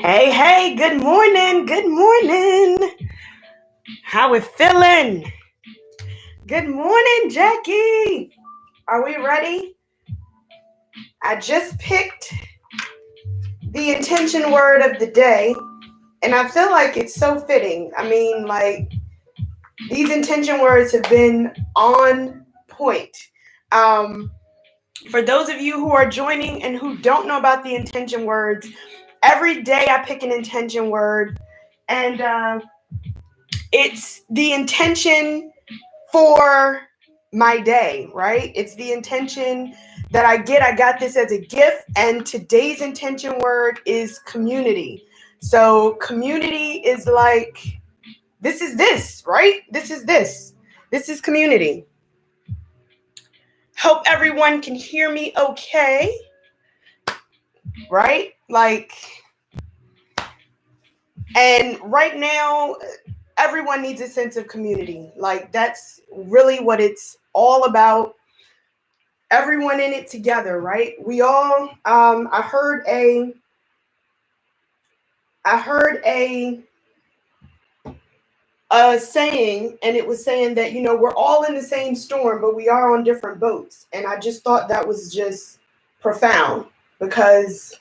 Hey, good morning, good morning. How we feeling? Good morning, Jackie. Are we ready? I just picked the intention word of the day, and I feel like it's so fitting. I mean, like, these intention words have been on point. Um, for those of you who are joining and who don't know about the intention words, every day I pick an intention word, and it's the intention for my day, right? It's the intention that I get. I got this as a gift, and today's intention word is community. So, community is like, this is this, right? This is this. This is community. Hope everyone can hear me okay, right? Like, and right now, everyone needs a sense of community. Like, that's really what it's all about. Everyone in it together, right? We all. I heard a saying, and it was saying that we're all in the same storm, but we are on different boats. And I just thought that was just profound because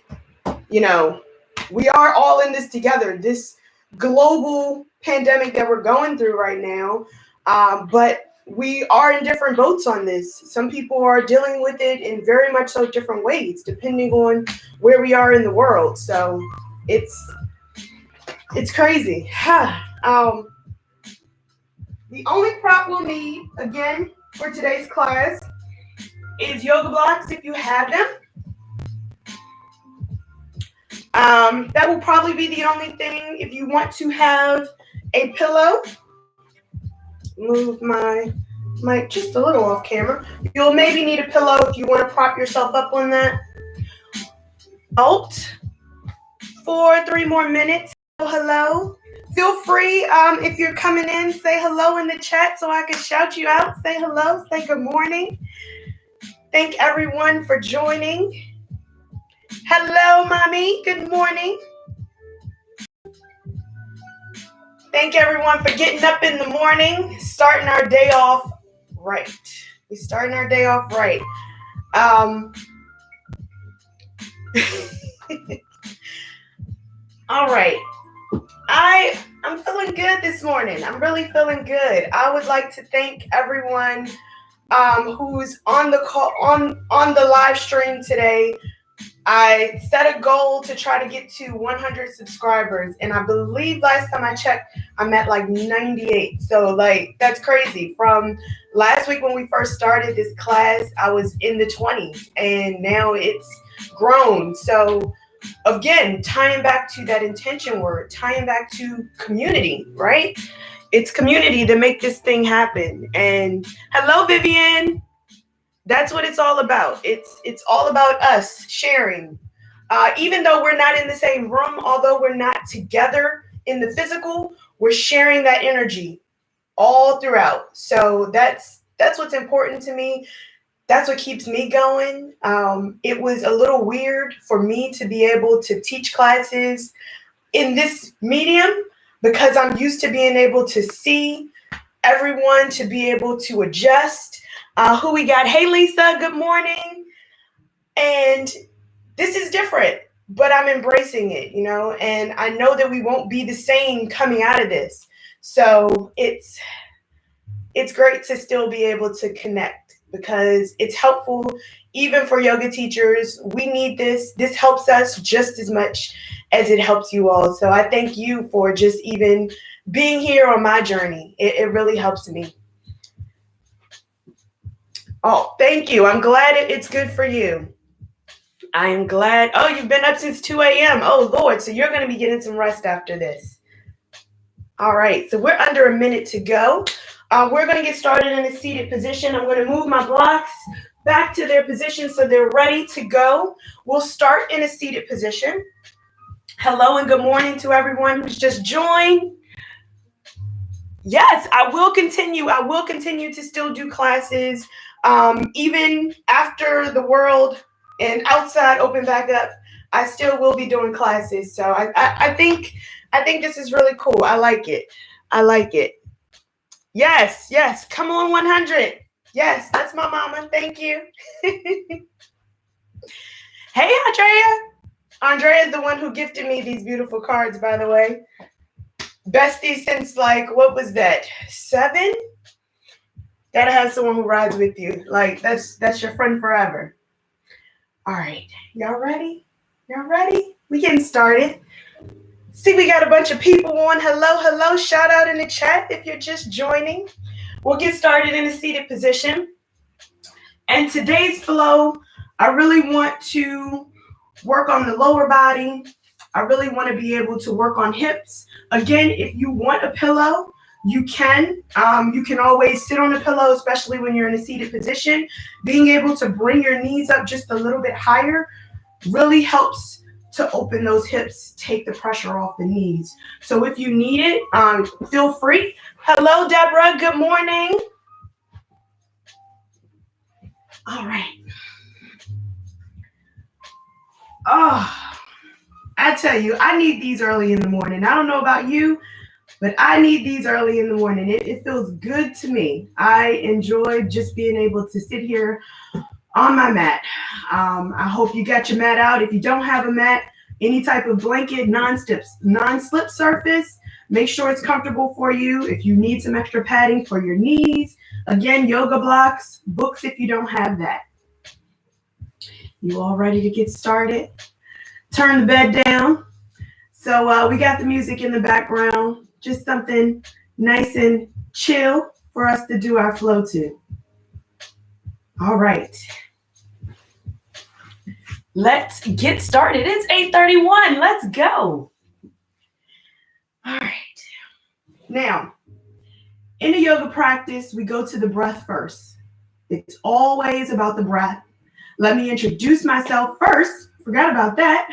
we are all in this together. This global pandemic that we're going through right now, but we are in different boats on this. Some people are dealing with it in very much so different ways, depending on where we are in the world. So it's crazy. The only prop we'll need, again, for today's class is yoga blocks if you have them. That will probably be the only thing. If you want to have a pillow, move my mic just a little off camera. You'll maybe need a pillow if you want to prop yourself up on that. Out for 3 more minutes. Hello. Feel free, if you're coming in, say hello in the chat so I can shout you out. Say hello, say good morning. Thank everyone for joining. Hello, Mommy. Good morning. Thank everyone for getting up in the morning, starting our day off right. We're starting our day off right. All right. I'm feeling good this morning. I'm really feeling good. I would like to thank everyone who's on the call on the live stream today. I set a goal to try to get to 100 subscribers, and I believe last time I checked, I'm at like 98. So like that's crazy. From last week when we first started this class, I was in the 20s, and now it's grown. So again, tying back to that intention word, tying back to community, right? It's community to make this thing happen. And hello, Vivian. That's what it's all about. It's all about us sharing. Even though we're not in the same room, although we're not together in the physical, we're sharing that energy all throughout. So that's what's important to me. That's what keeps me going. It was a little weird for me to be able to teach classes in this medium because I'm used to being able to see everyone, to be able to adjust. Who we got? Hey, Lisa, good morning. And this is different, but I'm embracing it, and I know that we won't be the same coming out of this. So it's great to still be able to connect because it's helpful even for yoga teachers. We need this. This helps us just as much as it helps you all. So I thank you for just even being here on my journey. It really helps me. Oh, thank you. I'm glad it's good for you. I am glad. Oh, you've been up since 2 a.m. Oh, Lord. So you're going to be getting some rest after this. All right. So we're under a minute to go. We're going to get started in a seated position. I'm going to move my blocks back to their position so they're ready to go. We'll start in a seated position. Hello and good morning to everyone who's just joined. Yes, I will continue. I will continue to still do classes. Even after the world and outside open back up, I still will be doing classes. So I think this is really cool. I like it. I like it. Yes, yes. Come on, 100. Yes, that's my mama. Thank you. Hey, Andrea. Andrea is the one who gifted me these beautiful cards, by the way. Bestie since like, what was that? 7? Gotta have someone who rides with you. Like, that's your friend forever. All right. Y'all ready? Y'all ready? We getting started. See, we got a bunch of people on. Hello, hello. Shout out in the chat if you're just joining. We'll get started in a seated position. And today's flow, I really want to work on the lower body. I really want to be able to work on hips. Again, if you want a pillow, you can. You can always sit on a pillow, especially when you're in a seated position. Being able to bring your knees up just a little bit higher really helps to open those hips, take the pressure off the knees. So if you need it, feel free. Hello, Deborah. Good morning. All right. Oh, I tell you, I need these early in the morning. I don't know about you, but I need these early in the morning. It feels good to me. I enjoy just being able to sit here on my mat. I hope you got your mat out. If you don't have a mat, any type of blanket, non-slip surface, make sure it's comfortable for you. If you need some extra padding for your knees, again, yoga blocks, books if you don't have that. You all ready to get started? Turn the bed down. So we got the music in the background, just something nice and chill for us to do our flow to. All right. Let's get started. It's 8:31. Let's go. All right. Now, in a yoga practice, we go to the breath first. It's always about the breath. Let me introduce myself first. Forgot about that.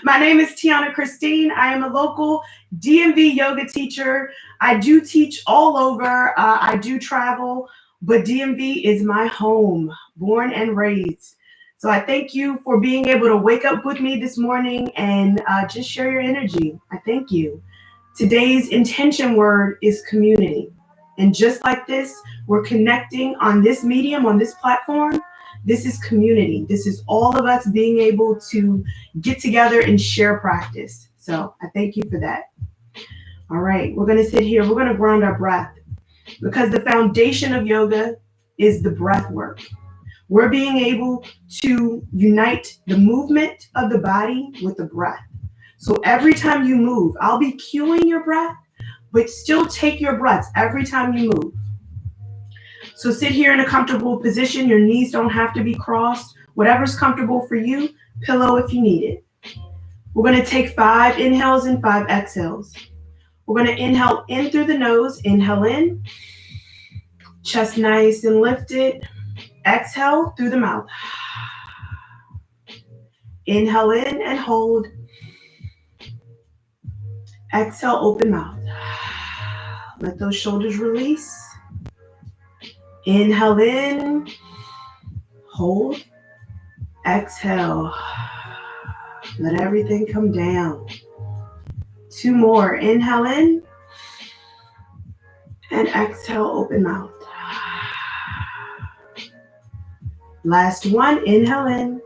My name is Tianna Christine. I am a local DMV yoga teacher. I do teach all over. I do travel, but DMV is my home, born and raised. So I thank you for being able to wake up with me this morning and just share your energy. I thank you. Today's intention word is community. And just like this, we're connecting on this medium, on this platform. This is community. This is all of us being able to get together and share practice. So I thank you for that. All right, we're going to sit here. We're going to ground our breath because the foundation of yoga is the breath work. We're being able to unite the movement of the body with the breath. So every time you move, I'll be cueing your breath, but still take your breaths every time you move. So sit here in a comfortable position. Your knees don't have to be crossed. Whatever's comfortable for you, pillow if you need it. We're going to take 5 inhales and 5 exhales. We're going to inhale in through the nose. Inhale in. Chest nice and lifted. Exhale through the mouth. Inhale in and hold. Exhale, open mouth. Let those shoulders release. Inhale in, hold, exhale, let everything come down. 2 more, inhale in, and exhale, open mouth. Last one, inhale in,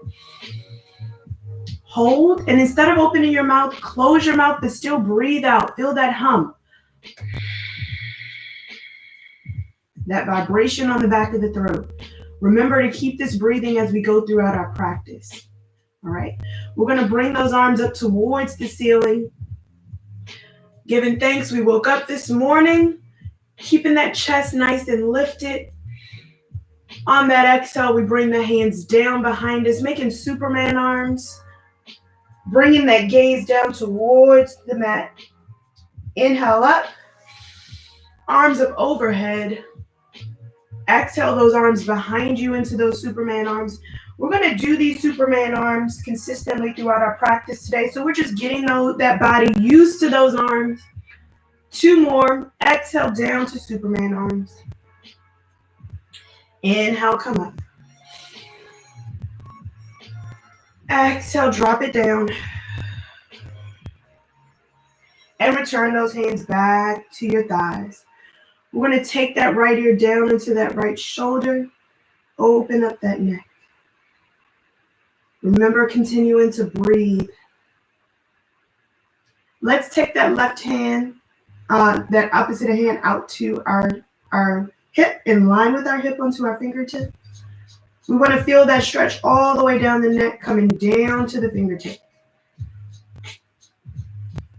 hold, and instead of opening your mouth, close your mouth, but still breathe out. Feel that hum. That vibration on the back of the throat. Remember to keep this breathing as we go throughout our practice. All right. We're going to bring those arms up towards the ceiling. Giving thanks, we woke up this morning, keeping that chest nice and lifted. On that exhale, we bring the hands down behind us, making Superman arms. Bringing that gaze down towards the mat. Inhale up. Arms up overhead. Exhale those arms behind you into those Superman arms. We're going to do these Superman arms consistently throughout our practice today. So we're just getting that body used to those arms. 2 more. Exhale down to Superman arms. Inhale, come up. Exhale, drop it down. And return those hands back to your thighs. We're going to take that right ear down into that right shoulder. Open up that neck. Remember, continuing to breathe. Let's take that left hand, that opposite hand out to our hip, in line with our hip onto our fingertip. We want to feel that stretch all the way down the neck, coming down to the fingertip.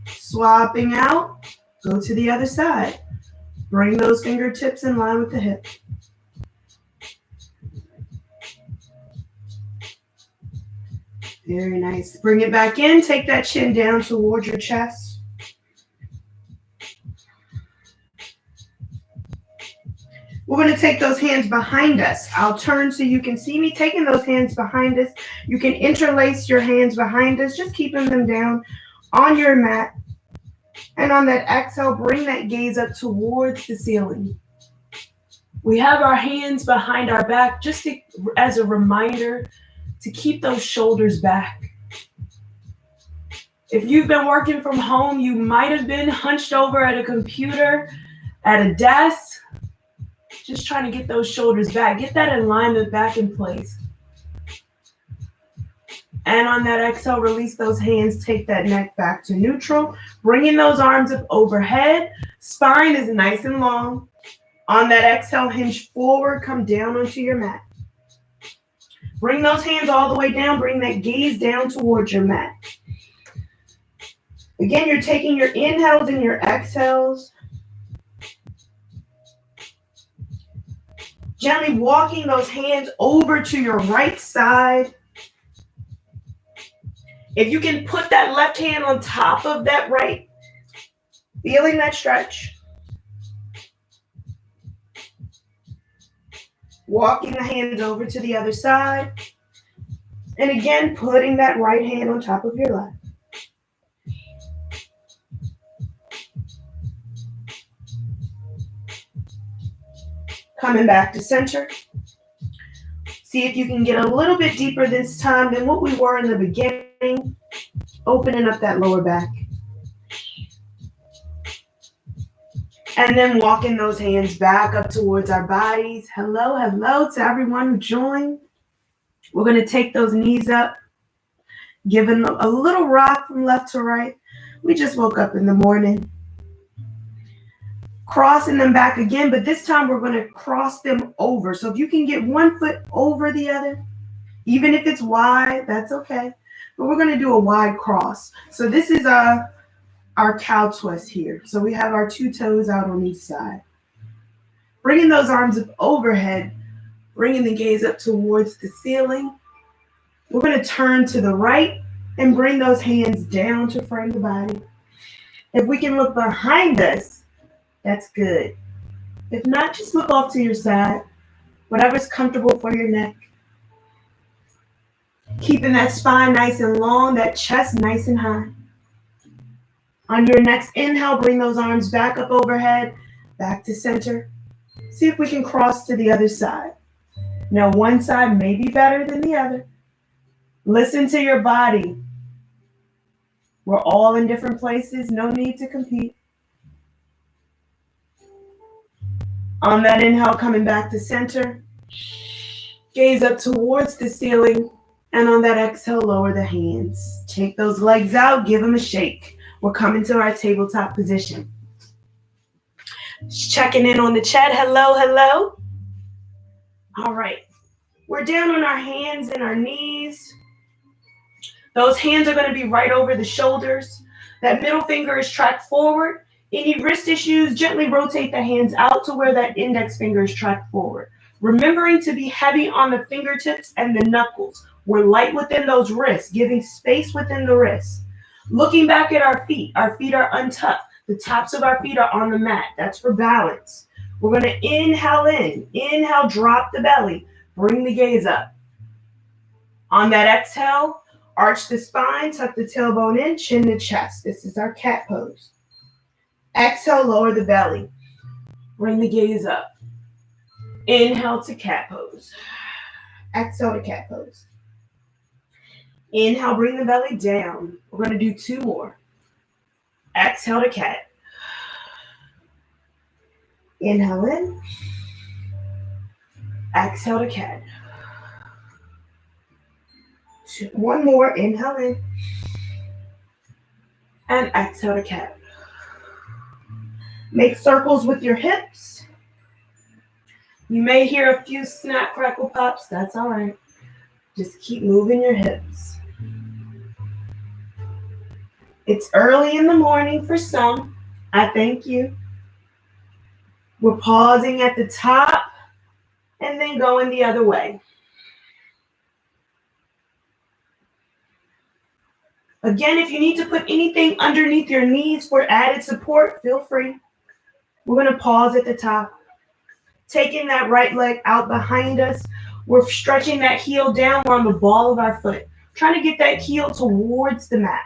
Swapping out, go to the other side. Bring those fingertips in line with the hip. Very nice. Bring it back in. Take that chin down towards your chest. We're going to take those hands behind us. I'll turn so you can see me. Taking those hands behind us. You can interlace your hands behind us, just keeping them down on your mat. And on that exhale, bring that gaze up towards the ceiling. We have our hands behind our back just as a reminder to keep those shoulders back. If you've been working from home, you might have been hunched over at a computer, at a desk, just trying to get those shoulders back. Get that alignment back in place. And on that exhale, release those hands. Take that neck back to neutral. Bringing those arms up overhead. Spine is nice and long. On that exhale, hinge forward. Come down onto your mat. Bring those hands all the way down. Bring that gaze down towards your mat. Again, you're taking your inhales and your exhales. Gently walking those hands over to your right side. If you can put that left hand on top of that right, feeling that stretch. Walking the hands over to the other side. And again, putting that right hand on top of your left. Coming back to center. See if you can get a little bit deeper this time than what we were in the beginning. Opening up that lower back. And then walking those hands back up towards our bodies. Hello, hello to everyone who joined. We're going to take those knees up. Giving a little rock from left to right. We just woke up in the morning. Crossing them back again, but this time we're going to cross them over. So if you can get one foot over the other, even if it's wide, that's okay. But we're going to do a wide cross. So this is our cow twist here. So we have our two toes out on each side. Bringing those arms up overhead, bringing the gaze up towards the ceiling. We're going to turn to the right and bring those hands down to frame the body. If we can look behind us, that's good. If not, just look off to your side. Whatever's comfortable for your neck. Keeping that spine nice and long, that chest nice and high. On your next inhale, bring those arms back up overhead, back to center. See if we can cross to the other side. Now, one side may be better than the other. Listen to your body. We're all in different places. No need to compete. On that inhale, coming back to center. Gaze up towards the ceiling. And on that exhale, lower the hands. Take those legs out. Give them a shake. We're coming to our tabletop position. Just checking in on the chat. Hello, hello. All right. We're down on our hands and our knees. Those hands are going to be right over the shoulders. That middle finger is tracked forward. Any wrist issues, gently rotate the hands out to where that index finger is tracked forward. Remembering to be heavy on the fingertips and the knuckles. We're light within those wrists, giving space within the wrists. Looking back at our feet are untucked. The tops of our feet are on the mat. That's for balance. We're going to inhale in. Inhale, drop the belly. Bring the gaze up. On that exhale, arch the spine, tuck the tailbone in, chin to chest. This is our cat pose. Exhale, lower the belly. Bring the gaze up. Inhale to cat pose. Exhale to cat pose. Inhale, bring the belly down. We're going to do 2 more. Exhale to cat. Inhale in. Exhale to cat. 1 more. Inhale in. And exhale to cat. Make circles with your hips. You may hear a few snap, crackle, pops. That's all right. Just keep moving your hips. It's early in the morning for some. I thank you. We're pausing at the top and then going the other way. Again, if you need to put anything underneath your knees for added support, feel free. We're going to pause at the top. Taking that right leg out behind us. We're stretching that heel down. We're on the ball of our foot. Trying to get that heel towards the mat.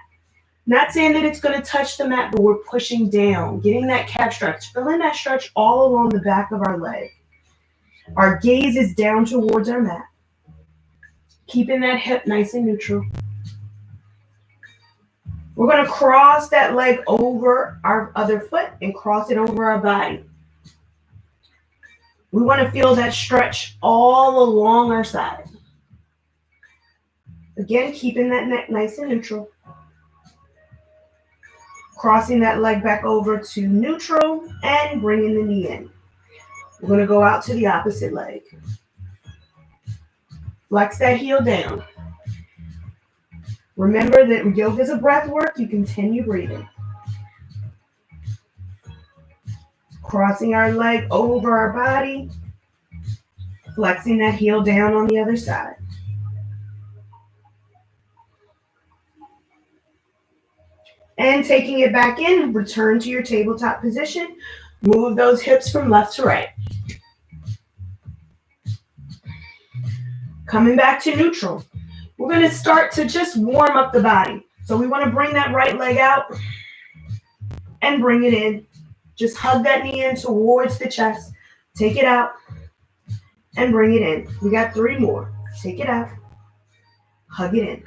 Not saying that it's going to touch the mat, but we're pushing down. Getting that calf stretch. Feeling that stretch all along the back of our leg. Our gaze is down towards our mat. Keeping that hip nice and neutral. We're going to cross that leg over our other foot and cross it over our body. We want to feel that stretch all along our side. Again, keeping that neck nice and neutral. Crossing that leg back over to neutral and bringing the knee in. We're going to go out to the opposite leg. Flex that heel down. Remember that yoga is a breath work. You continue breathing. Crossing our leg over our body. Flexing that heel down on the other side. And taking it back in, return to your tabletop position. Move those hips from left to right. Coming back to neutral. We're going to start to just warm up the body. So we want to bring that right leg out and bring it in. Just hug that knee in towards the chest. Take it out and bring it in. We got 3 more. Take it out. Hug it in.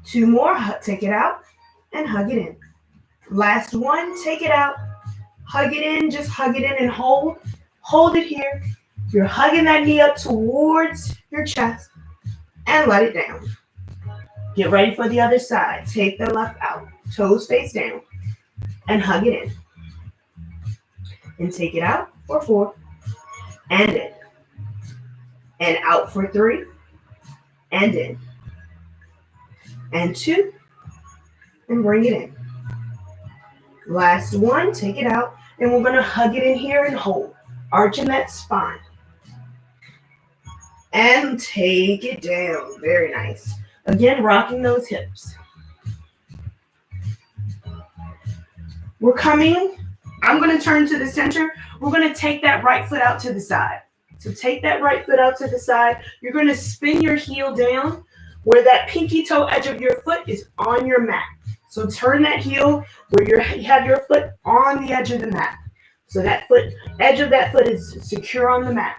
2 more. Take it out and hug it in. Last one. Take it out. Hug it in. Just hug it in and hold. Hold it here. You're hugging that knee up towards your chest and let it down. Get ready for the other side. Take the left out. Toes face down and hug it in. And take it out for 4 and in. And out for 3 and in. And 2 and bring it in. Last one, take it out, and we're going to hug it in here and hold, arching that spine. And take it down. Very nice. Again, rocking those hips. We're coming. I'm going to turn to the center. We're going to take that right foot out to the side. So take that right foot out to the side. You're going to spin your heel down where that pinky toe edge of your foot is on your mat. So turn that heel where you have your foot on the edge of the mat. So that edge of that foot is secure on the mat.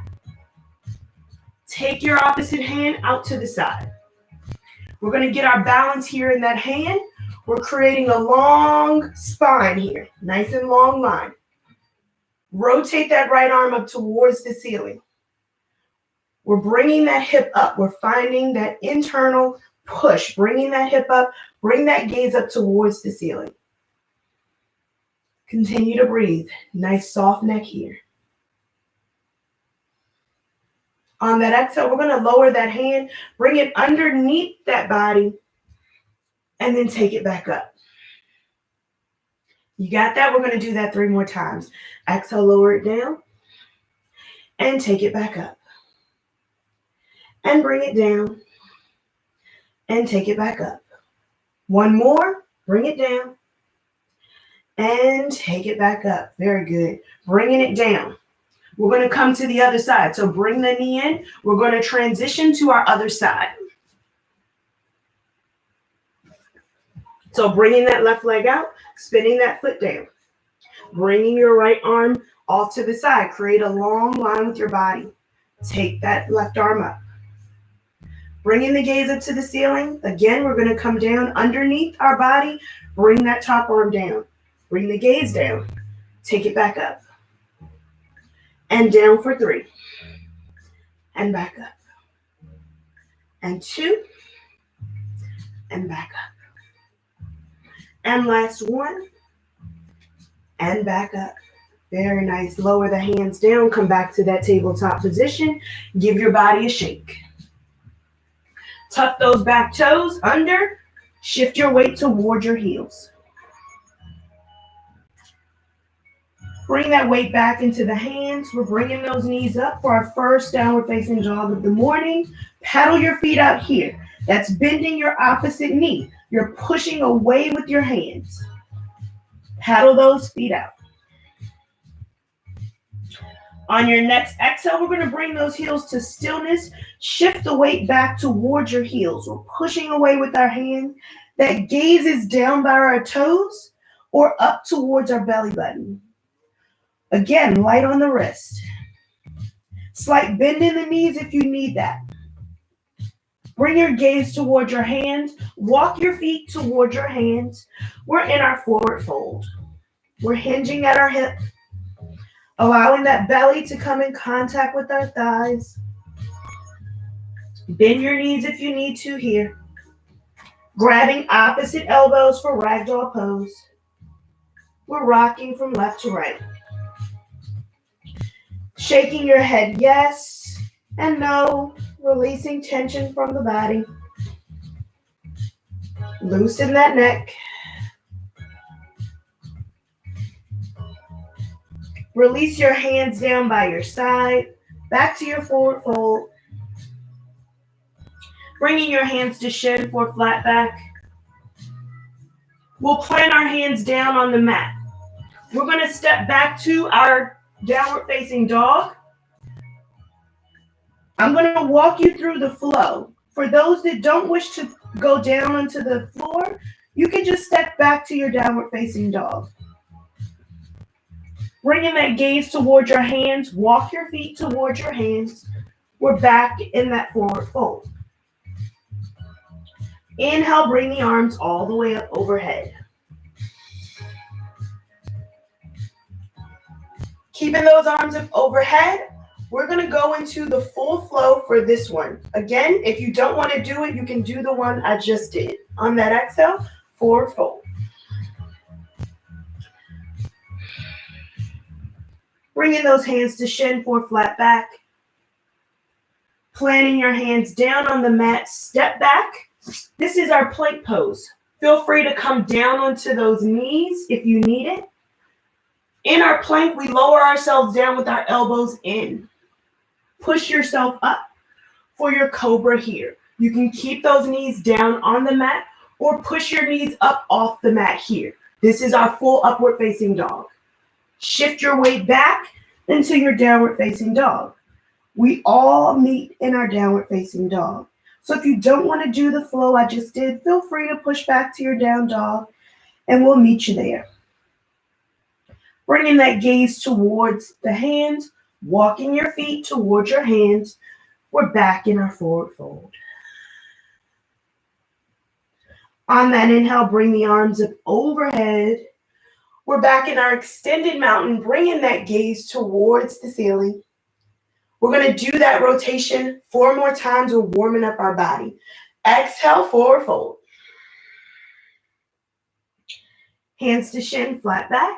Take your opposite hand out to the side. We're going to get our balance here in that hand. We're creating a long spine here. Nice and long line. Rotate that right arm up towards the ceiling. We're bringing that hip up. We're finding that internal push. Bringing that hip up. Bring that gaze up towards the ceiling. Continue to breathe. Nice soft neck here. On that exhale, we're going to lower that hand. Bring it underneath that body. And then take it back up. You got that? We're going to do that 3 more times. Exhale, lower it down. And take it back up. And bring it down. And take it back up. 1 more. Bring it down. And take it back up. Very good. Bringing it down. We're going to come to the other side. So bring the knee in. We're going to transition to our other side. So bringing that left leg out, spinning that foot down. Bringing your right arm off to the side. Create a long line with your body. Take that left arm up. Bringing the gaze up to the ceiling. Again, we're going to come down underneath our body. Bring that top arm down. Bring the gaze down. Take it back up. And down for 3. And back up. And 2. And back up. And last 1. And back up. Very nice. Lower the hands down. Come back to that tabletop position. Give your body a shake. Tuck those back toes under. Shift your weight toward your heels. Bring that weight back into the hands. We're bringing those knees up for our first downward facing dog of the morning. Paddle your feet out here. That's bending your opposite knee. You're pushing away with your hands. Paddle those feet out. On your next exhale, we're going to bring those heels to stillness. Shift the weight back towards your heels. We're pushing away with our hands. That gaze is down by our toes or up towards our belly button. Again, light on the wrist. Slight bend in the knees if you need that. Bring your gaze towards your hands. Walk your feet towards your hands. We're in our forward fold. We're hinging at our hip. Allowing that belly to come in contact with our thighs. Bend your knees if you need to here. Grabbing opposite elbows for ragdoll pose. We're rocking from left to right. Shaking your head yes and no. Releasing tension from the body. Loosen that neck. Release your hands down by your side. Back to your forward fold. Bringing your hands to shin for flat back. We'll plant our hands down on the mat. We're going to step back to our downward facing dog. I'm going to walk you through the flow. For those that don't wish to go down onto the floor, you can just step back to your downward facing dog. Bringing that gaze towards your hands. Walk your feet towards your hands. We're back in that forward fold. Inhale, bring the arms all the way up overhead. Keeping those arms up overhead, we're going to go into the full flow for this one. Again, if you don't want to do it, you can do the one I just did. On that exhale, forward fold. Bringing those hands to shin for flat back. Planting your hands down on the mat, step back. This is our plank pose. Feel free to come down onto those knees if you need it. In our plank, we lower ourselves down with our elbows in. Push yourself up for your cobra here. You can keep those knees down on the mat or push your knees up off the mat here. This is our full upward facing dog. Shift your weight back into your downward facing dog. We all meet in our downward facing dog. So if you don't want to do the flow I just did, feel free to push back to your down dog and we'll meet you there. Bringing that gaze towards the hands, walking your feet towards your hands. We're back in our forward fold. On that inhale, bring the arms up overhead. We're back in our extended mountain, bringing that gaze towards the ceiling. We're going to do that rotation 4 more times. We're warming up our body. Exhale, forward fold. Hands to shin, flat back.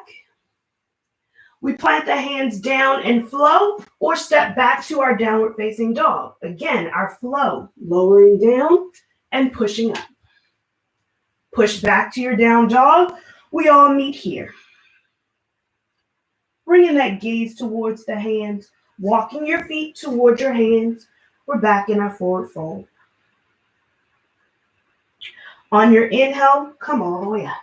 We plant the hands down and flow or step back to our downward facing dog. Again, our flow, lowering down and pushing up. Push back to your down dog. We all meet here. Bringing that gaze towards the hands, walking your feet towards your hands. We're back in our forward fold. On your inhale, come all the way up.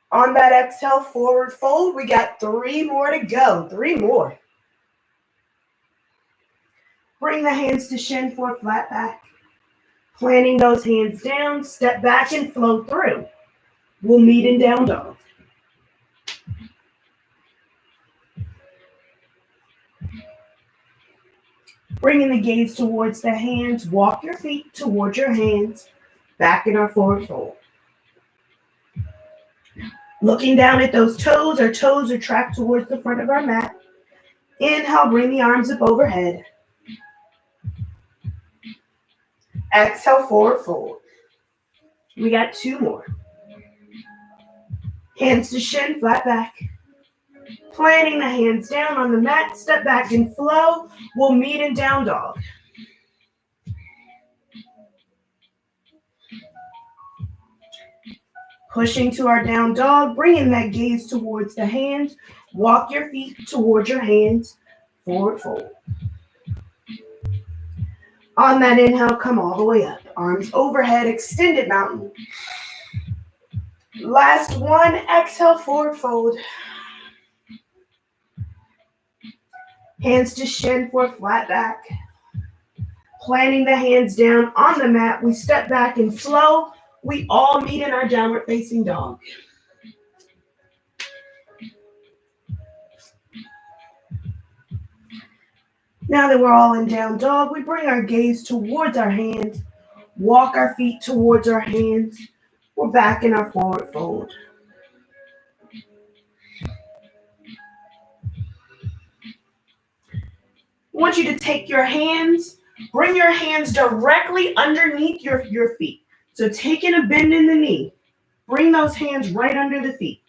On that exhale, forward fold, we got 3 more to go. 3 more. Bring the hands to shin for flat back. Planting those hands down, step back and flow through. We'll meet in down dog. Bringing the gaze towards the hands, walk your feet towards your hands, back in our forward fold. Looking down at those toes, our toes are tracked towards the front of our mat. Inhale, bring the arms up overhead. Exhale, forward fold. We got 2 more. Hands to shin, flat back. Planting the hands down on the mat, step back and flow. We'll meet in down dog. Pushing to our down dog, bringing that gaze towards the hands. Walk your feet towards your hands, forward fold. On that inhale, come all the way up. Arms overhead, extended mountain. Last one, exhale, forward fold. Hands to shin for a flat back. Planting the hands down on the mat, we step back and flow. We all meet in our downward facing dog. Now that we're all in down dog, we bring our gaze towards our hands, walk our feet towards our hands. We're back in our forward fold. I want you to take your hands, bring your hands directly underneath your feet. So taking a bend in the knee, bring those hands right under the feet.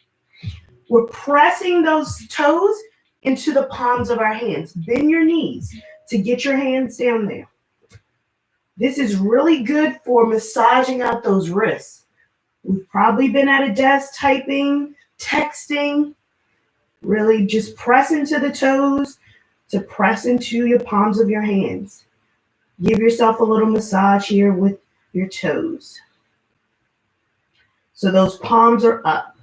We're pressing those toes into the palms of our hands. Bend your knees to get your hands down there. This is really good for massaging out those wrists. We've probably been at a desk typing, texting. Really just press into the toes to press into your palms of your hands. Give yourself a little massage here with your toes. So those palms are up.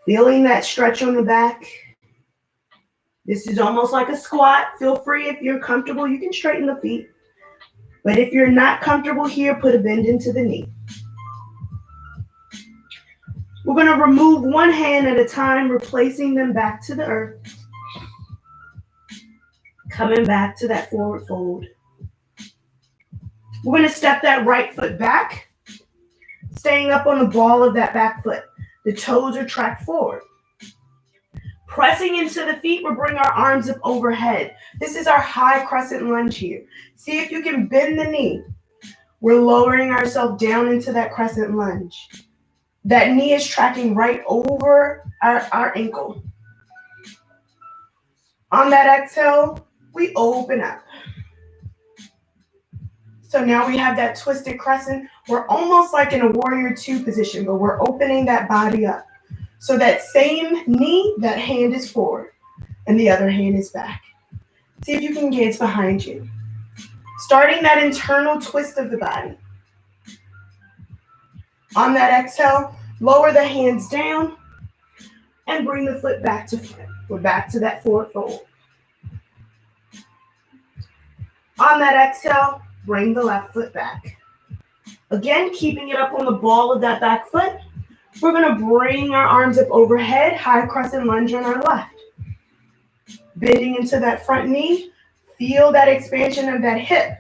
Feeling that stretch on the back. This is almost like a squat. Feel free, if you're comfortable, you can straighten the feet. But if you're not comfortable here, put a bend into the knee. We're going to remove one hand at a time, replacing them back to the earth. Coming back to that forward fold. We're going to step that right foot back, staying up on the ball of that back foot. The toes are tracked forward. Pressing into the feet, we'll bring our arms up overhead. This is our high crescent lunge here. See if you can bend the knee. We're lowering ourselves down into that crescent lunge. That knee is tracking right over our ankle. On that exhale, we open up. So now we have that twisted crescent. We're almost like in a warrior 2 position, but we're opening that body up. So that same knee, that hand is forward, and the other hand is back. See if you can gaze behind you. Starting that internal twist of the body. On that exhale, lower the hands down and bring the foot back to front. We're back to that forward fold. On that exhale, bring the left foot back. Again, keeping it up on the ball of that back foot. We're going to bring our arms up overhead, high crescent lunge on our left. Bending into that front knee. Feel that expansion of that hip,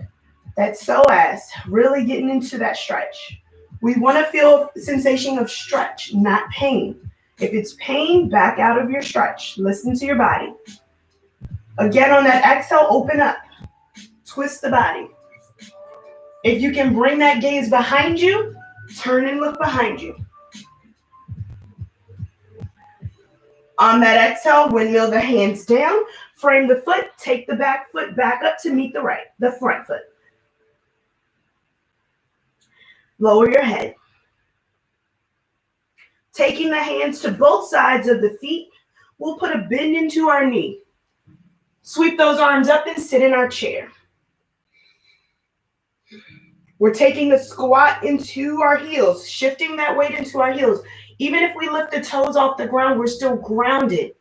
that psoas, really getting into that stretch. We want to feel a sensation of stretch, not pain. If it's pain, back out of your stretch. Listen to your body. Again, on that exhale, open up. Twist the body. If you can bring that gaze behind you, turn and look behind you. On that exhale, windmill the hands down, frame the foot, take the back foot back up to meet the front foot. Lower your head. Taking the hands to both sides of the feet, we'll put a bend into our knee. Sweep those arms up and sit in our chair. We're taking the squat into our heels, shifting that weight into our heels. Even if we lift the toes off the ground, we're still grounded.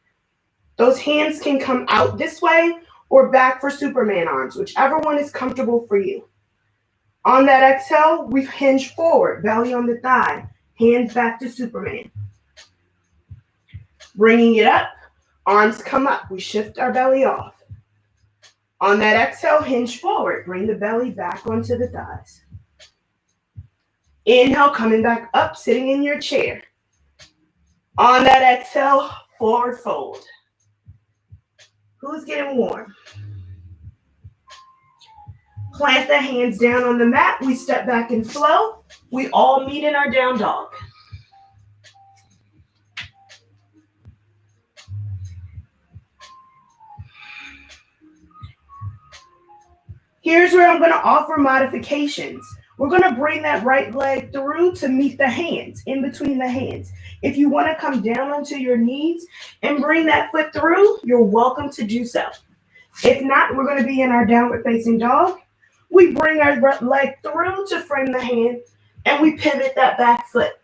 Those hands can come out this way or back for Superman arms, whichever one is comfortable for you. On that exhale, we hinge forward, belly on the thigh, hands back to Superman. Bringing it up. Arms come up. We shift our belly off. On that exhale, hinge forward. Bring the belly back onto the thighs. Inhale, coming back up, sitting in your chair. On that exhale, forward fold. Who's getting warm? Plant the hands down on the mat. We step back and flow. We all meet in our down dog. Here's where I'm going to offer modifications. We're going to bring that right leg through to meet the hands, in between the hands. If you want to come down onto your knees and bring that foot through, you're welcome to do so. If not, we're going to be in our downward facing dog. We bring our leg through to frame the hand, and we pivot that back foot.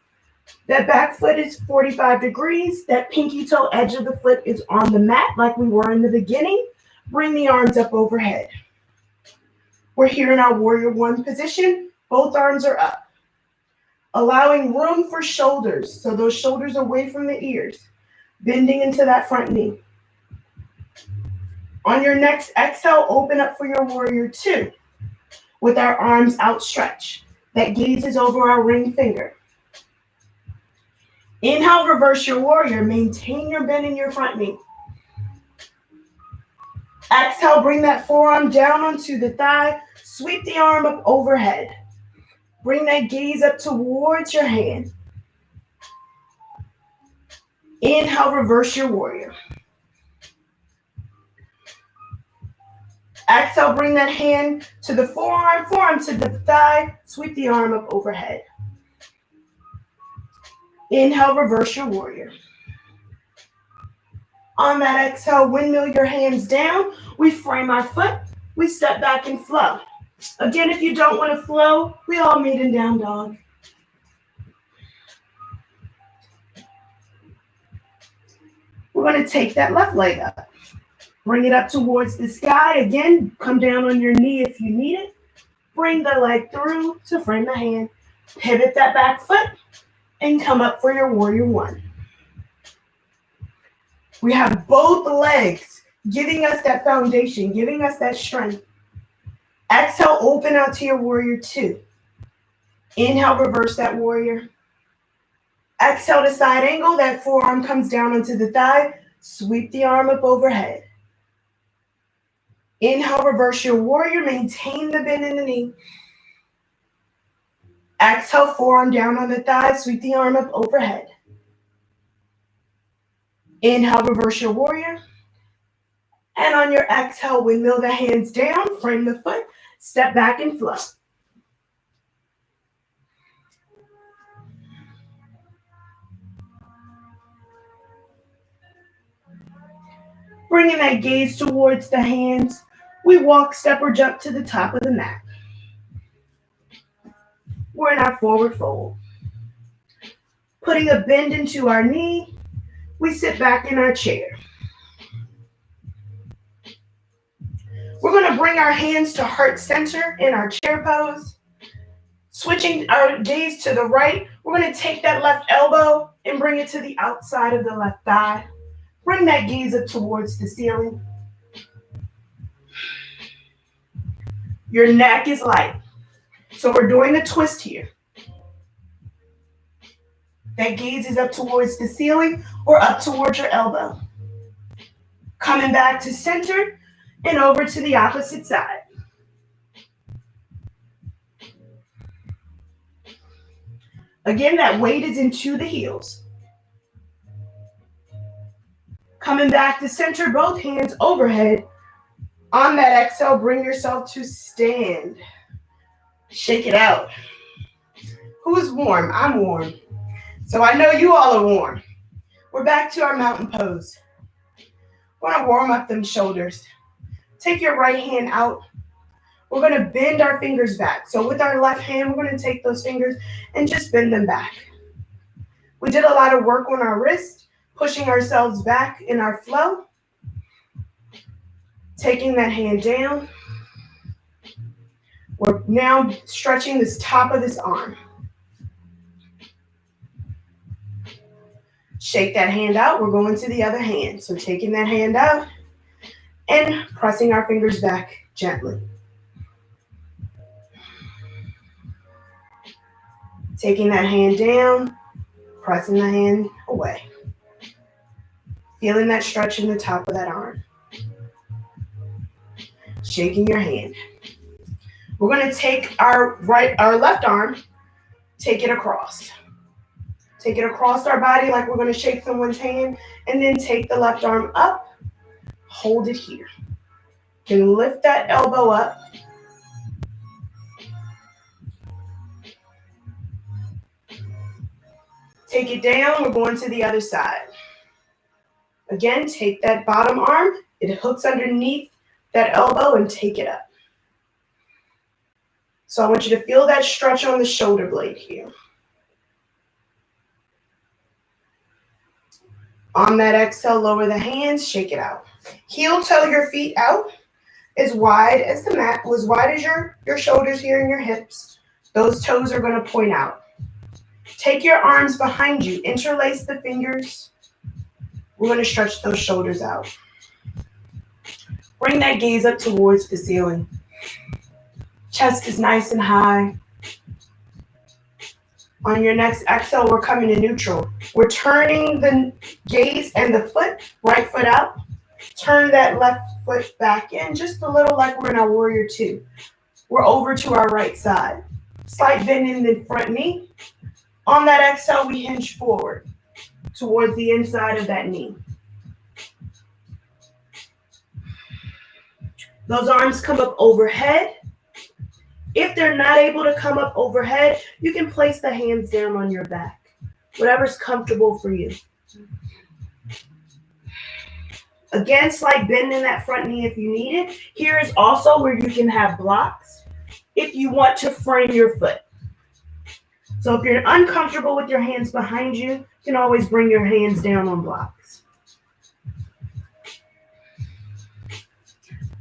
That back foot is 45 degrees. That pinky toe edge of the foot is on the mat like we were in the beginning. Bring the arms up overhead. We're here in our warrior one position. Both arms are up, allowing room for shoulders. So those shoulders away from the ears, bending into that front knee. On your next exhale, open up for your warrior two with our arms outstretched. That gaze is over our ring finger. Inhale, reverse your warrior. Maintain your bend in your front knee. Exhale, bring that forearm down onto the thigh. Sweep the arm up overhead. Bring that gaze up towards your hand. Inhale, reverse your warrior. Exhale, bring that hand to the forearm to the thigh. Sweep the arm up overhead. Inhale, reverse your warrior. On that exhale, windmill your hands down. We frame our foot. We step back and flow. Again, if you don't want to flow, we all meet in down dog. We're going to take that left leg up. Bring it up towards the sky. Again, come down on your knee if you need it. Bring the leg through to frame the hand. Pivot that back foot and come up for your warrior one. We have both legs giving us that foundation, giving us that strength. Exhale, open out to your warrior two. Inhale, reverse that warrior. Exhale to side angle. That forearm comes down onto the thigh. Sweep the arm up overhead. Inhale, reverse your warrior. Maintain the bend in the knee. Exhale, forearm down on the thigh. Sweep the arm up overhead. Inhale, reverse your warrior. And on your exhale, windmill the hands down. Frame the foot. Step back and flow. Bringing that gaze towards the hands, we walk, step, or jump to the top of the mat. We're in our forward fold. Putting a bend into our knee, we sit back in our chair. We're going to bring our hands to heart center in our chair pose. Switching our gaze to the right, we're going to take that left elbow and bring it to the outside of the left thigh. Bring that gaze up towards the ceiling. Your neck is light. So we're doing a twist here. That gaze is up towards the ceiling or up towards your elbow. Coming back to center and over to the opposite side. Again, that weight is into the heels. Coming back to center, both hands overhead. On that exhale, bring yourself to stand. Shake it out. Who's warm? I'm warm. So I know you all are warm. We're back to our mountain pose. We're going to warm up them shoulders. Take your right hand out. We're going to bend our fingers back. So with our left hand, we're going to take those fingers and just bend them back. We did a lot of work on our wrist, pushing ourselves back in our flow. Taking that hand down. We're now stretching this top of this arm. Shake that hand out. We're going to the other hand. So taking that hand out and pressing our fingers back gently. Taking that hand down, pressing the hand away. Feeling that stretch in the top of that arm. Shaking your hand. We're going to take our left arm, take it across. Take it across our body like we're going to shake someone's hand, and then take the left arm up. Hold it here. You can lift that elbow up. Take it down. We're going to the other side. Again, take that bottom arm. It hooks underneath that elbow and take it up. So I want you to feel that stretch on the shoulder blade here. On that exhale, lower the hands, shake it out. Heel toe your feet out as wide as the mat, as wide as your shoulders here and your hips. Those toes are going to point out. Take your arms behind you, interlace the fingers. We're going to stretch those shoulders out. Bring that gaze up towards the ceiling. Chest is nice and high. On your next exhale, we're coming to neutral. We're turning the gaze and the foot, right foot out. Turn that left foot back in, just a little like we're in our warrior two. We're over to our right side. Slight bend in the front knee. On that exhale, we hinge forward towards the inside of that knee. Those arms come up overhead. If they're not able to come up overhead, you can place the hands down on your back. Whatever's comfortable for you. Again, slight bend in that front knee if you need it. Here is also where you can have blocks if you want to frame your foot. So if you're uncomfortable with your hands behind you, you can always bring your hands down on blocks.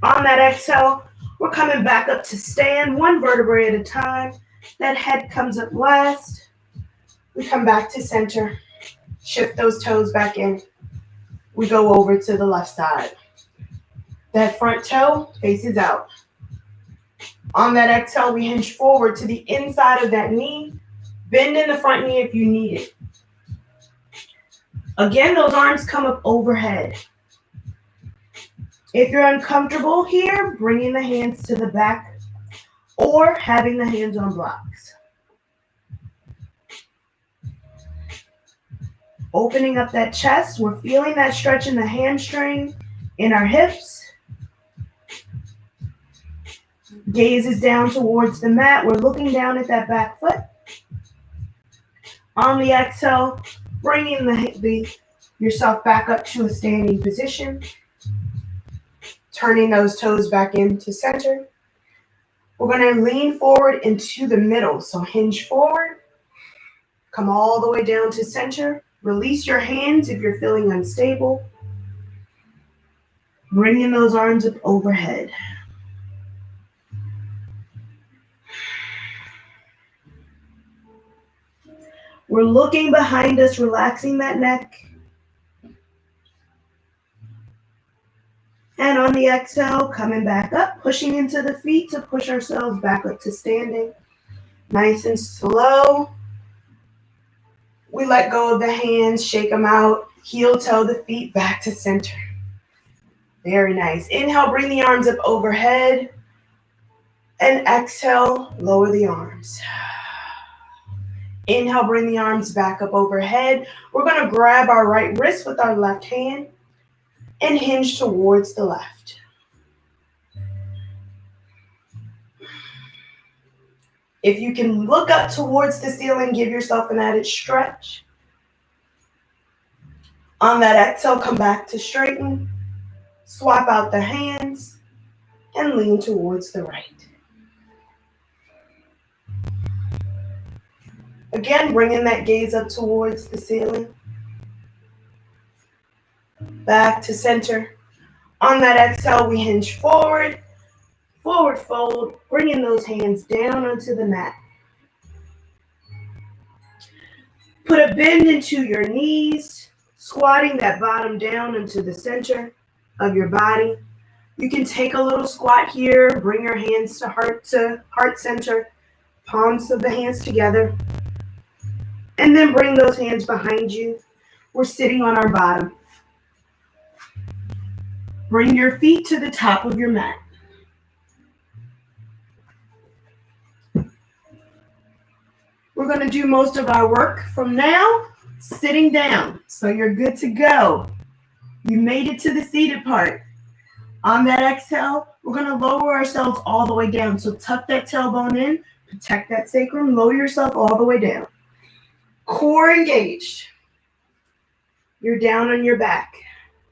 On that exhale, we're coming back up to stand, one vertebrae at a time. That head comes up last. We come back to center. Shift those toes back in. We go over to the left side. That front toe faces out. On that exhale, we hinge forward to the inside of that knee. Bend in the front knee if you need it. Again, those arms come up overhead. If you're uncomfortable here, bringing the hands to the back or having the hands on blocks. Opening up that chest, we're feeling that stretch in the hamstring, in our hips. Gaze is down towards the mat. We're looking down at that back foot. On the exhale, bringing yourself back up to a standing position. Turning those toes back into center. We're going to lean forward into the middle. So hinge forward. Come all the way down to center. Release your hands if you're feeling unstable. Bringing those arms up overhead. We're looking behind us, relaxing that neck. And on the exhale, coming back up, pushing into the feet to push ourselves back up to standing. Nice and slow. We let go of the hands, shake them out, heel toe the feet back to center. Very nice. Inhale, bring the arms up overhead. And exhale, lower the arms. Inhale, bring the arms back up overhead. We're going to grab our right wrist with our left hand and hinge towards the left. If you can look up towards the ceiling, give yourself an added stretch. On that exhale, come back to straighten. Swap out the hands and lean towards the right. Again, bringing that gaze up towards the ceiling. Back to center. On that exhale, we hinge forward. Forward fold, bringing those hands down onto the mat. Put a bend into your knees. Squatting that bottom down into the center of your body. You can take a little squat here, bring your hands to heart center, palms of the hands together, and then bring those hands behind you. We're sitting on our bottom. Bring your feet to the top of your mat. We're going to do most of our work from now sitting down. So you're good to go. You made it to the seated part. On that exhale, we're going to lower ourselves all the way down. So tuck that tailbone in, protect that sacrum, lower yourself all the way down. Core engaged. You're down on your back.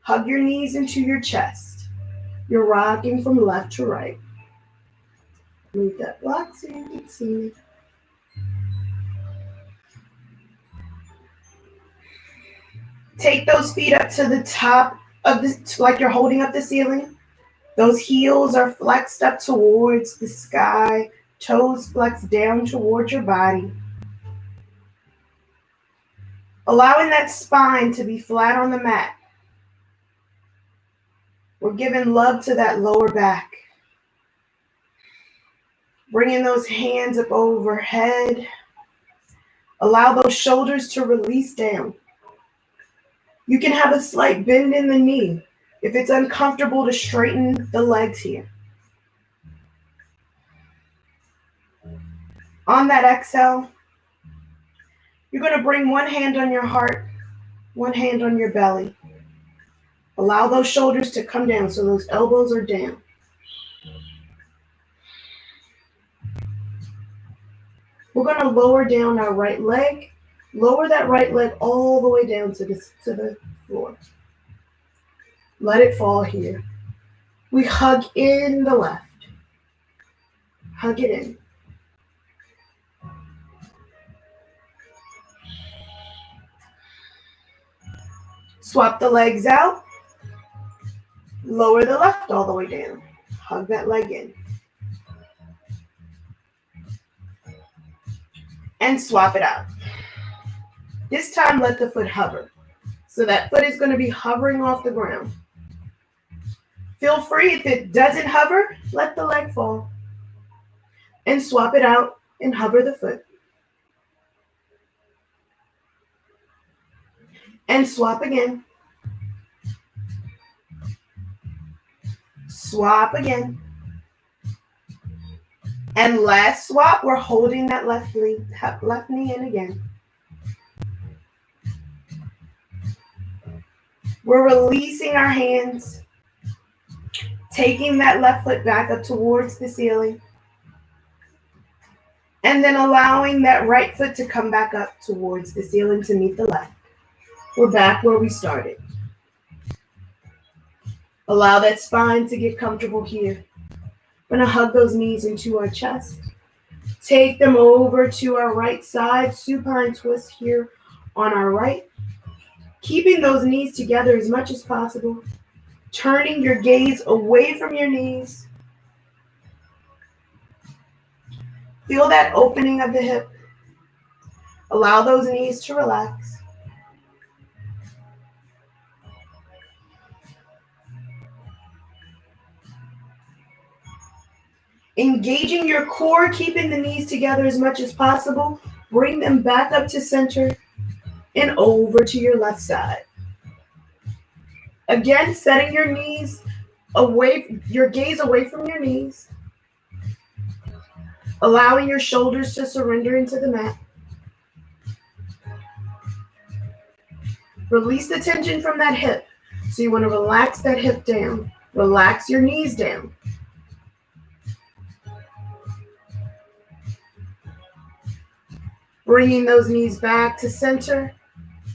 Hug your knees into your chest. You're rocking from left to right. Move that block so you can see me. Take those feet up to the top of the, like you're holding up the ceiling. Those heels are flexed up towards the sky. Toes flexed down towards your body. Allowing that spine to be flat on the mat. We're giving love to that lower back. Bringing those hands up overhead. Allow those shoulders to release down. You can have a slight bend in the knee if it's uncomfortable to straighten the legs here. On that exhale, you're going to bring one hand on your heart, one hand on your belly. Allow those shoulders to come down so those elbows are down. We're going to lower down our right leg. Lower that right leg all the way down to the floor. Let it fall here. We hug in the left. Hug it in. Swap the legs out. Lower the left all the way down. Hug that leg in. And swap it out. This time, let the foot hover. So that foot is going to be hovering off the ground. Feel free, if it doesn't hover, let the leg fall. And swap it out and hover the foot. And swap again. Swap again. And last swap, we're holding that left knee in again. We're releasing our hands, taking that left foot back up towards the ceiling, and then allowing that right foot to come back up towards the ceiling to meet the left. We're back where we started. Allow that spine to get comfortable here. We're going to hug those knees into our chest. Take them over to our right side, supine twist here on our right. Keeping those knees together as much as possible. Turning your gaze away from your knees. Feel that opening of the hip. Allow those knees to relax. Engaging your core, keeping the knees together as much as possible. Bring them back up to center and over to your left side. Again, setting your knees away, your gaze away from your knees. Allowing your shoulders to surrender into the mat. Release the tension from that hip. So you want to relax that hip down. Relax your knees down. Bringing those knees back to center.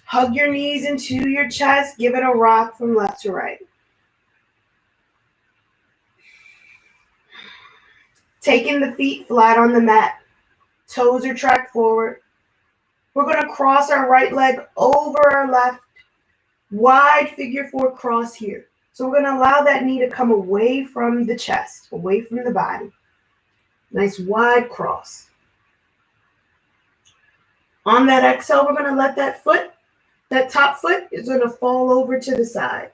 Hug your knees into your chest. Give it a rock from left to right. Taking the feet flat on the mat. Toes are tracked forward. We're going to cross our right leg over our left. Wide figure four cross here. So we're going to allow that knee to come away from the chest, away from the body. Nice wide cross. On that exhale, we're going to let that foot That top foot is going to fall over to the side,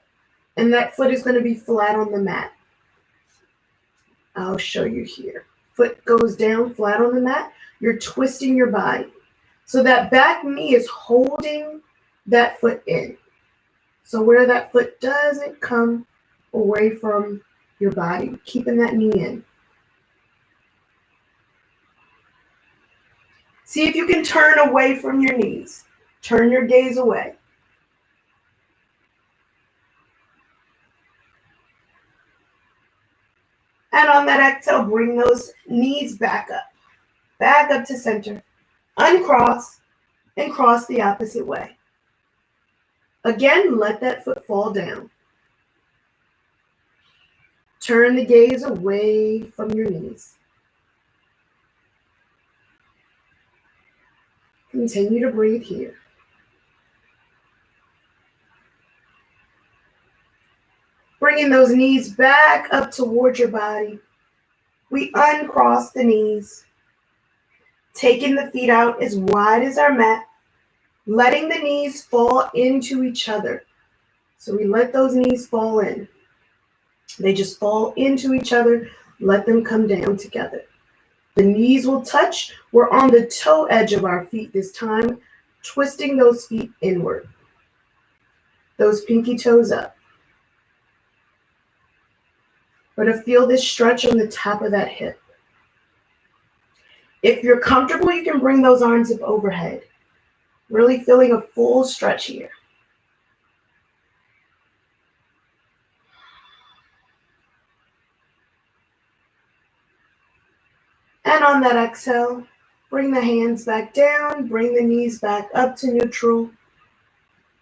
and that foot is going to be flat on the mat. I'll show you here. Foot goes down flat on the mat. You're twisting your body. So that back knee is holding that foot in. So where that foot doesn't come away from your body, keeping that knee in. See if you can turn away from your knees. Turn your gaze away. And on that exhale, bring those knees back up to center. Uncross and cross the opposite way. Again, let that foot fall down. Turn the gaze away from your knees. Continue to breathe here. Bringing those knees back up towards your body. We uncross the knees, taking the feet out as wide as our mat, letting the knees fall into each other. So we let those knees fall in. They just fall into each other. Let them come down together. The knees will touch. We're on the toe edge of our feet this time, twisting those feet inward. Those pinky toes up. But feel this stretch on the top of that hip. If you're comfortable, you can bring those arms up overhead. Really feeling a full stretch here. And on that exhale, bring the hands back down, bring the knees back up to neutral.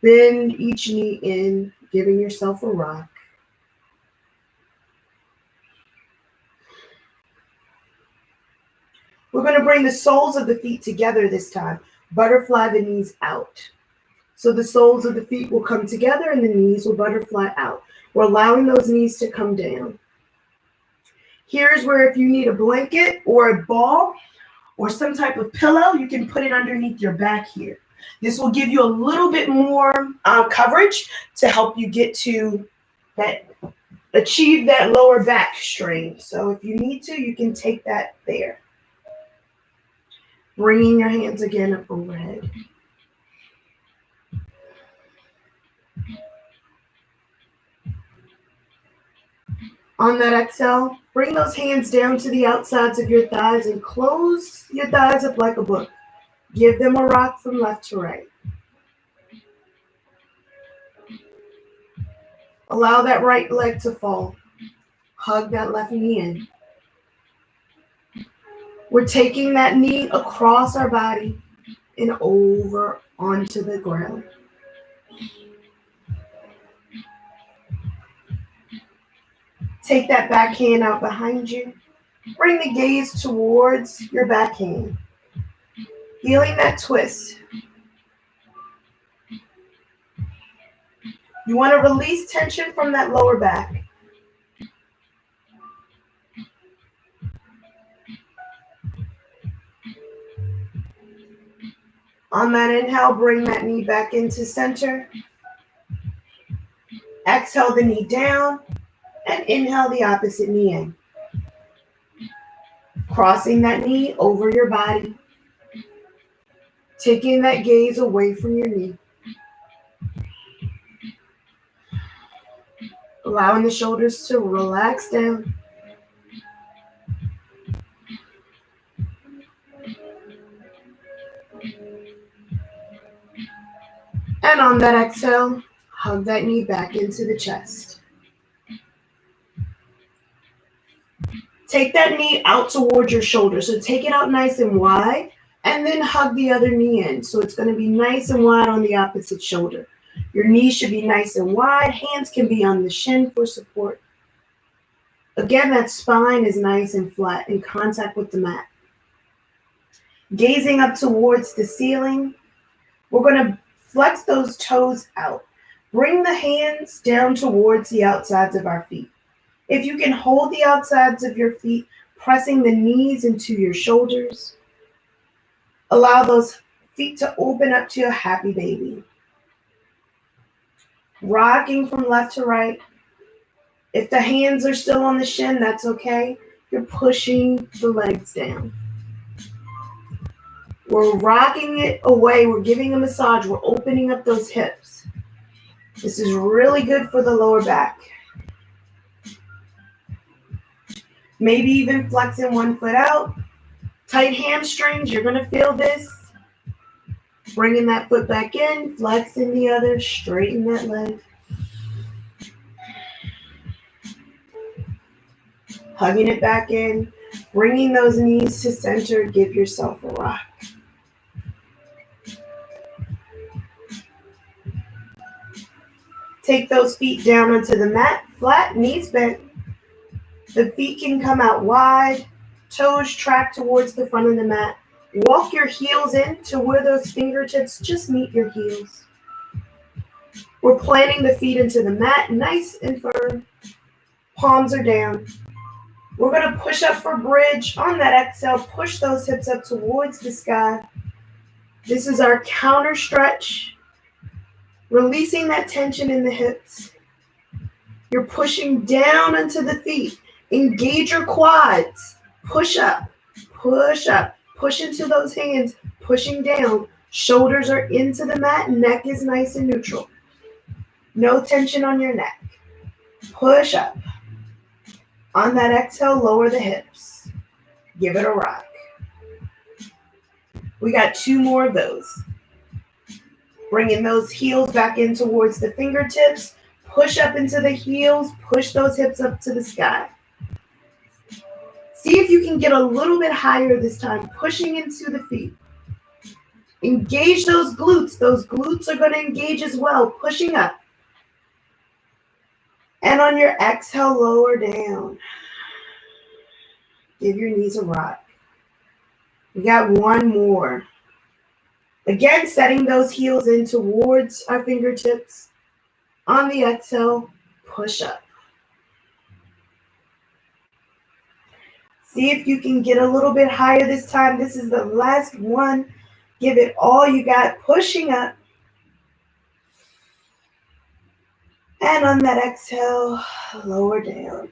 Bend each knee in, giving yourself a rock. We're going to bring the soles of the feet together this time. Butterfly the knees out. So the soles of the feet will come together and the knees will butterfly out. We're allowing those knees to come down. Here's where if you need a blanket or a ball or some type of pillow, you can put it underneath your back here. This will give you a little bit more coverage to help you get to that, achieve that lower back strain. So if you need to, you can take that there. Bringing your hands again up overhead. On that exhale, bring those hands down to the outsides of your thighs and close your thighs up like a book. Give them a rock from left to right. Allow that right leg to fall. Hug that left knee in. We're taking that knee across our body and over onto the ground. Take that back hand out behind you. Bring the gaze towards your back hand. Feeling that twist. You want to release tension from that lower back. On that inhale, bring that knee back into center. Exhale the knee down and inhale the opposite knee in. Crossing that knee over your body. Taking that gaze away from your knee. Allowing the shoulders to relax down. And on that exhale, hug that knee back into the chest. Take that knee out towards your shoulder. So take it out nice and wide and then hug the other knee in. So it's going to be nice and wide on the opposite shoulder. Your knee should be nice and wide. Hands can be on the shin for support. Again, that spine is nice and flat in contact with the mat. Gazing up towards the ceiling, we're going to flex those toes out. Bring the hands down towards the outsides of our feet. If you can hold the outsides of your feet, pressing the knees into your shoulders. Allow those feet to open up to a happy baby. Rocking from left to right. If the hands are still on the shin, that's okay. You're pushing the legs down. We're rocking it away. We're giving a massage. We're opening up those hips. This is really good for the lower back. Maybe even flexing one foot out. Tight hamstrings, you're going to feel this. Bringing that foot back in, flexing the other, straighten that leg. Hugging it back in, bringing those knees to center, give yourself a rock. Take those feet down onto the mat, flat, knees bent. The feet can come out wide, toes track towards the front of the mat. Walk your heels in to where those fingertips just meet your heels. We're planting the feet into the mat, nice and firm. Palms are down. We're going to push up for bridge. On that exhale, push those hips up towards the sky. This is our counter stretch. Releasing that tension in the hips. You're pushing down into the feet. Engage your quads. Push up. Push up. Push into those hands. Pushing down. Shoulders are into the mat. Neck is nice and neutral. No tension on your neck. Push up. On that exhale, lower the hips. Give it a rock. We got 2 more of those. Bringing those heels back in towards the fingertips. Push up into the heels. Push those hips up to the sky. See if you can get a little bit higher this time, pushing into the feet. Engage those glutes. Those glutes are going to engage as well, pushing up. And on your exhale, lower down. Give your knees a rock. We got 1 more. Again, setting those heels in towards our fingertips. On the exhale, push up. See if you can get a little bit higher this time. This is the last one. Give it all you got, pushing up. And on that exhale, lower down.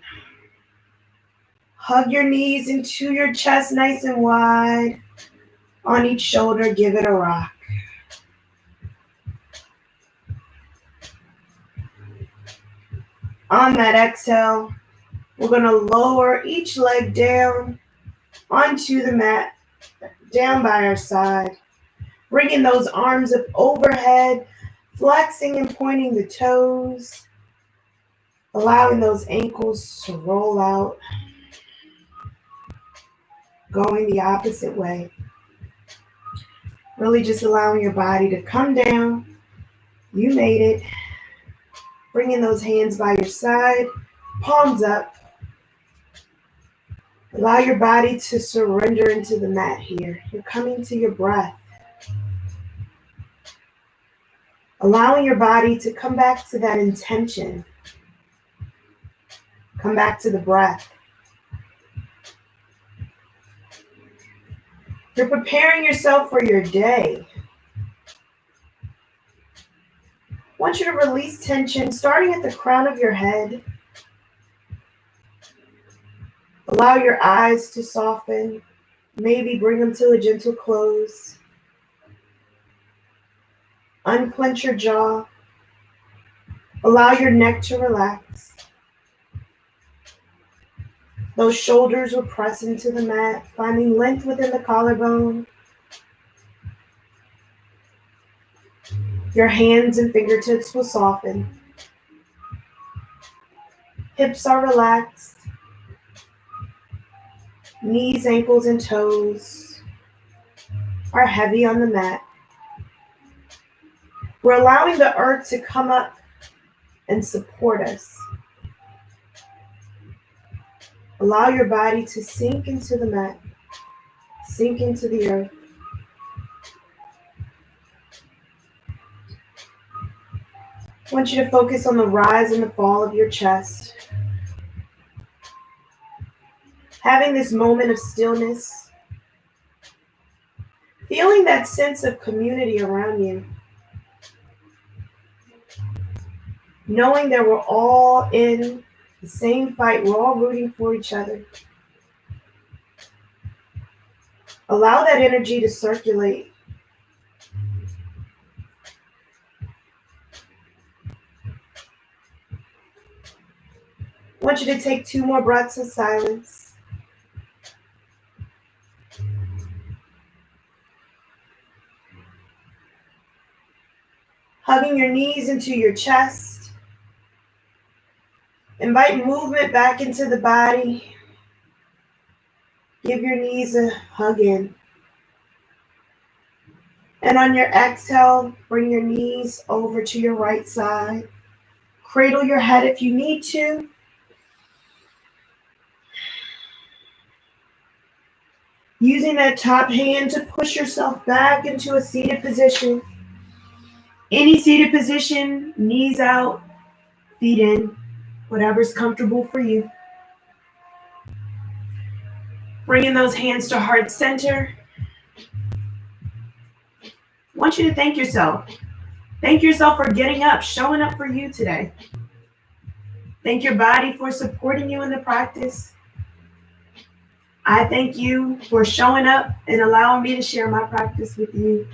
Hug your knees into your chest nice and wide. On each shoulder, give it a rock. On that exhale, we're going to lower each leg down onto the mat, down by our side. Bringing those arms up overhead, flexing and pointing the toes. Allowing those ankles to roll out. Going the opposite way. Really just allowing your body to come down. You made it. Bringing those hands by your side, palms up. Allow your body to surrender into the mat here. You're coming to your breath. Allowing your body to come back to that intention. Come back to the breath. You're preparing yourself for your day. I want you to release tension starting at the crown of your head. Allow your eyes to soften. Maybe bring them to a gentle close. Unclench your jaw. Allow your neck to relax. Those shoulders will press into the mat, finding length within the collarbone. Your hands and fingertips will soften. Hips are relaxed. Knees, ankles, and toes are heavy on the mat. We're allowing the earth to come up and support us. Allow your body to sink into the mat, sink into the earth. I want you to focus on the rise and the fall of your chest. Having this moment of stillness, feeling that sense of community around you. knowing that we're all in the same fight. We're all rooting for each other. Allow that energy to circulate. I want you to take 2 more breaths in silence. Hugging your knees into your chest. Invite movement back into the body. Give your knees a hug in. And on your exhale, bring your knees over to your right side. Cradle your head if you need to. Using that top hand to push yourself back into a seated position. Any seated position, knees out, feet in, whatever's comfortable for you. Bringing those hands to heart center. I want you to thank yourself. Thank yourself for getting up, showing up for you today. Thank your body for supporting you in the practice. I thank you for showing up and allowing me to share my practice with you.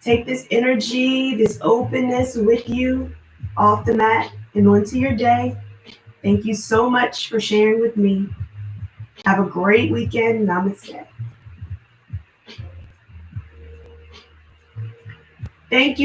Take this energy, this openness with you off the mat and onto your day. Thank you so much for sharing with me. Have a great weekend. Namaste. Thank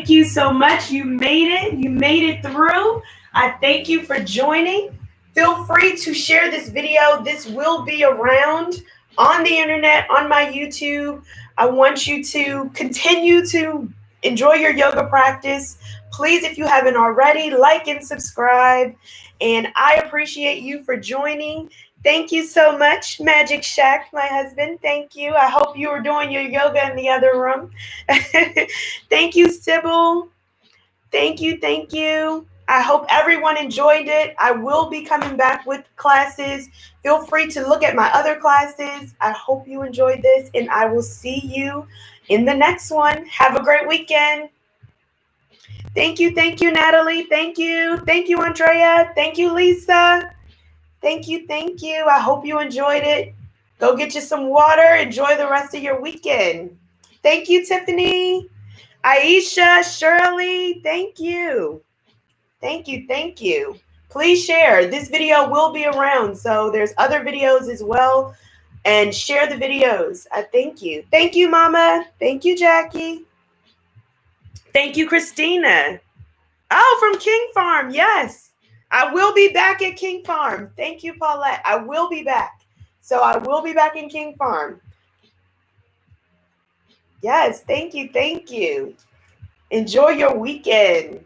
you so much. You made it through. I thank you for joining. Feel free to share this video. This will be around on the internet, on my YouTube. I want you to continue to enjoy your yoga practice. Please, if you haven't already, like and subscribe. And I appreciate you for joining. Thank you so much, Magic Shack, my husband. Thank you. I hope you were doing your yoga in the other room. Thank you, Sybil. Thank you. I hope everyone enjoyed it. I will be coming back with classes. Feel free to look at my other classes. I hope you enjoyed this, and I will see you in the next one. Have a great weekend. Thank you, Natalie. Thank you, Andrea. Thank you, Lisa. Thank you. I hope you enjoyed it. Go get you some water. Enjoy the rest of your weekend. Thank you, Tiffany. Aisha, Shirley, thank you. Thank you. Please share. This video will be around, so there's other videos as well. And share the videos. I thank you. Thank you, Mama. Thank you, Jackie. Thank you, Christina. Oh, from King Farm. Yes. I will be back at King Farm. Thank you, Paulette. I will be back. So I will be back in King Farm. Yes, thank you. Enjoy your weekend.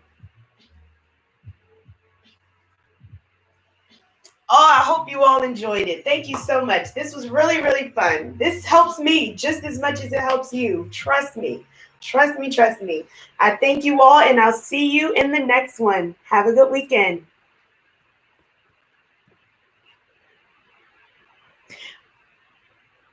Oh, I hope you all enjoyed it. Thank you so much. This was really, really fun. This helps me just as much as it helps you. Trust me. I thank you all, and I'll see you in the next one. Have a good weekend.